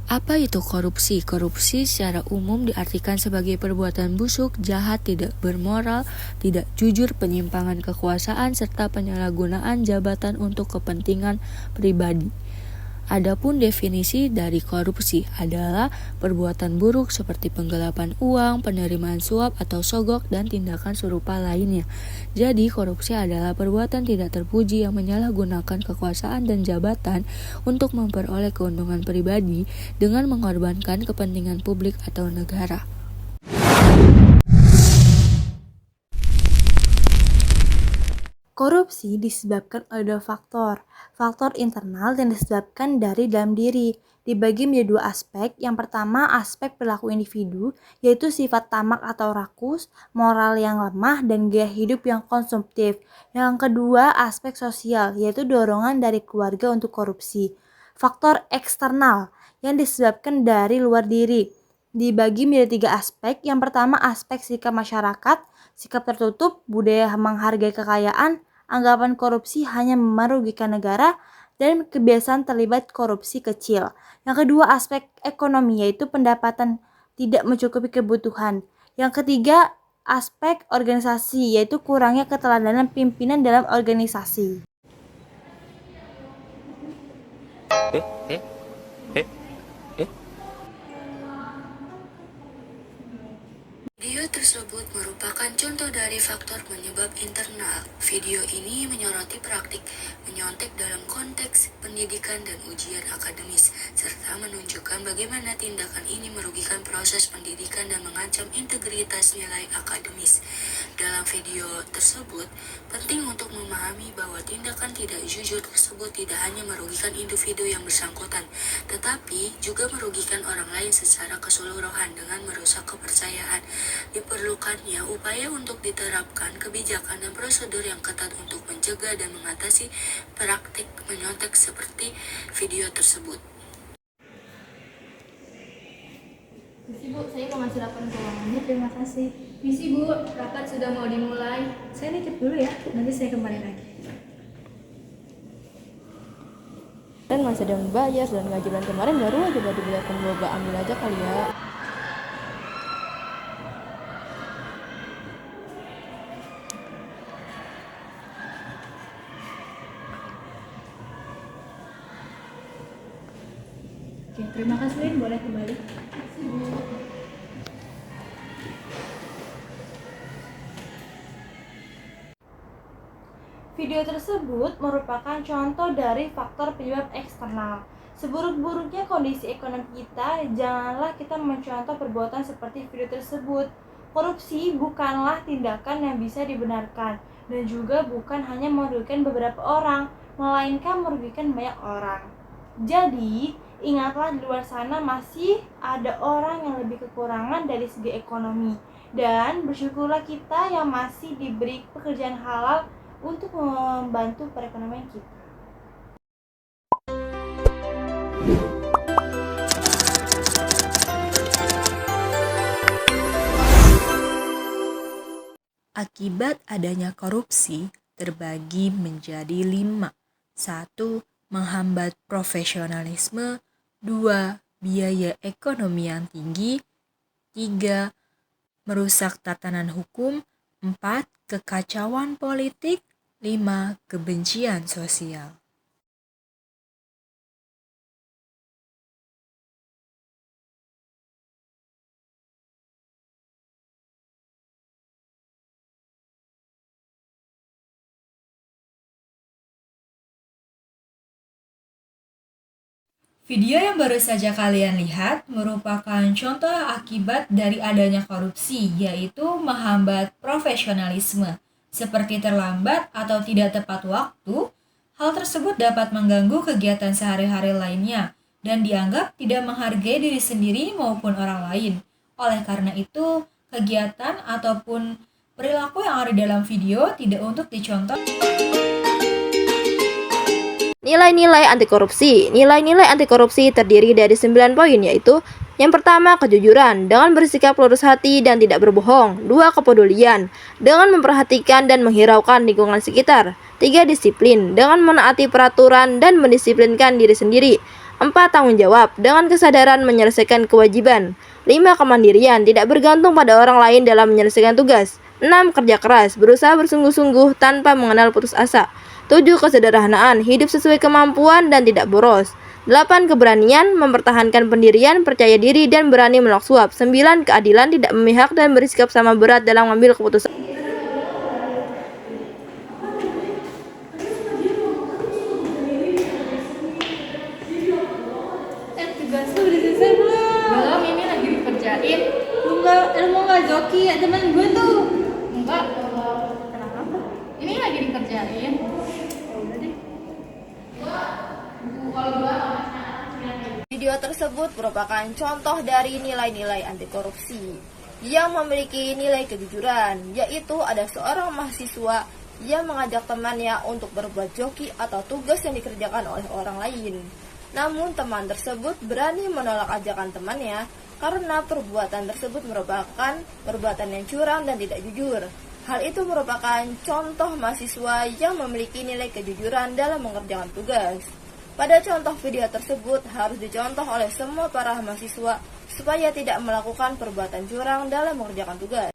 Apa itu korupsi? Korupsi secara umum diartikan sebagai perbuatan busuk, jahat, tidak bermoral, tidak jujur, penyimpangan kekuasaan, serta penyalahgunaan jabatan untuk kepentingan pribadi. Adapun definisi dari korupsi adalah perbuatan buruk seperti penggelapan uang, penerimaan suap atau sogok, dan tindakan serupa lainnya. Jadi, korupsi adalah perbuatan tidak terpuji yang menyalahgunakan kekuasaan dan jabatan untuk memperoleh keuntungan pribadi dengan mengorbankan kepentingan publik atau negara. Korupsi disebabkan oleh dua faktor. Faktor internal yang disebabkan dari dalam diri, dibagi menjadi dua aspek. Yang pertama, aspek perilaku individu, yaitu sifat tamak atau rakus, moral yang lemah, dan gaya hidup yang konsumtif. Yang kedua, aspek sosial, yaitu dorongan dari keluarga untuk korupsi. Faktor eksternal yang disebabkan dari luar diri, dibagi menjadi tiga aspek. Yang pertama, aspek sikap masyarakat, sikap tertutup, budaya menghargai kekayaan, anggapan korupsi hanya merugikan negara, dan kebiasaan terlibat korupsi kecil. Yang kedua, aspek ekonomi, yaitu pendapatan tidak mencukupi kebutuhan. Yang ketiga, aspek organisasi, yaitu kurangnya keteladanan pimpinan dalam organisasi. Video tersebut merupakan contoh dari faktor penyebab internal. Video ini menyoroti praktik menyontek dalam konteks pendidikan dan ujian akademis, serta menunjukkan bagaimana tindakan ini merugikan proses pendidikan dan mengancam integritas nilai akademis. Dalam video tersebut, penting untuk memahami bahwa tindakan tidak jujur tersebut tidak hanya merugikan individu yang bersangkutan, tetapi juga merugikan orang lain secara keseluruhan dengan merusak kepercayaan. Diperlukannya upaya untuk diterapkan kebijakan dan prosedur yang ketat untuk mencegah dan mengatasi praktik menyontek seperti video tersebut. Misi Bu, saya mau ngasih laporan keuangannya. Terima kasih. Misi Bu, rapat sudah mau dimulai. Saya nitip dulu ya, nanti saya kembali lagi. Dan masih ada yang bayar dan gaji bulan kemarin baru aja baru dibayarkan, coba ambil aja kali ya. Oke, terima kasih Lin, boleh kembali. Video tersebut merupakan contoh dari faktor penyebab eksternal. Seburuk-buruknya kondisi ekonomi kita, janganlah kita mencontoh perbuatan seperti video tersebut. Korupsi bukanlah tindakan yang bisa dibenarkan, dan juga bukan hanya merugikan beberapa orang, melainkan merugikan banyak orang. Jadi, ingatlah di luar sana masih ada orang yang lebih kekurangan dari segi ekonomi. Dan bersyukurlah kita yang masih diberi pekerjaan halal untuk membantu perekonomian kita. Akibat adanya korupsi terbagi menjadi 5. 1. Menghambat profesionalisme. 2. Biaya ekonomi yang tinggi. 3. Merusak tatanan hukum. 4. Kekacauan politik. 5. Kebencian sosial. Video yang baru saja kalian lihat merupakan contoh akibat dari adanya korupsi, yaitu menghambat profesionalisme, seperti terlambat atau tidak tepat waktu. Hal tersebut dapat mengganggu kegiatan sehari-hari lainnya dan dianggap tidak menghargai diri sendiri maupun orang lain. Oleh karena itu, kegiatan ataupun perilaku yang ada dalam video tidak untuk dicontoh. Nilai-nilai anti korupsi. Nilai-nilai anti korupsi terdiri dari 9 poin, yaitu yang pertama, kejujuran dengan bersikap lurus hati dan tidak berbohong. 2. Kepedulian dengan memperhatikan dan menghiraukan lingkungan sekitar. 3. Disiplin dengan menaati peraturan dan mendisiplinkan diri sendiri. 4. Tanggung jawab dengan kesadaran menyelesaikan kewajiban. 5. Kemandirian, tidak bergantung pada orang lain dalam menyelesaikan tugas. 6. Kerja keras, berusaha bersungguh-sungguh tanpa mengenal putus asa. 7. Kesederhanaan, hidup sesuai kemampuan dan tidak boros. 8. Keberanian, mempertahankan pendirian, percaya diri, dan berani menolak suap. 9. Keadilan, tidak memihak dan bersikap sama berat dalam mengambil keputusan. Tugas lu udah selesai belum? Belum, ini lagi dikerjain. Lu mau nggak joki ya teman gue tuh? Enggak. Kenapa? Ini lagi dikerjain. Udah deh. Video tersebut merupakan contoh dari nilai-nilai anti korupsi yang memiliki nilai kejujuran, yaitu ada seorang mahasiswa yang mengajak temannya untuk berbuat joki atau tugas yang dikerjakan oleh orang lain. Namun teman tersebut berani menolak ajakan temannya karena perbuatan tersebut merupakan perbuatan yang curang dan tidak jujur. Hal itu merupakan contoh mahasiswa yang memiliki nilai kejujuran dalam mengerjakan tugas. Pada contoh video tersebut harus dicontoh oleh semua para mahasiswa supaya tidak melakukan perbuatan curang dalam mengerjakan tugas.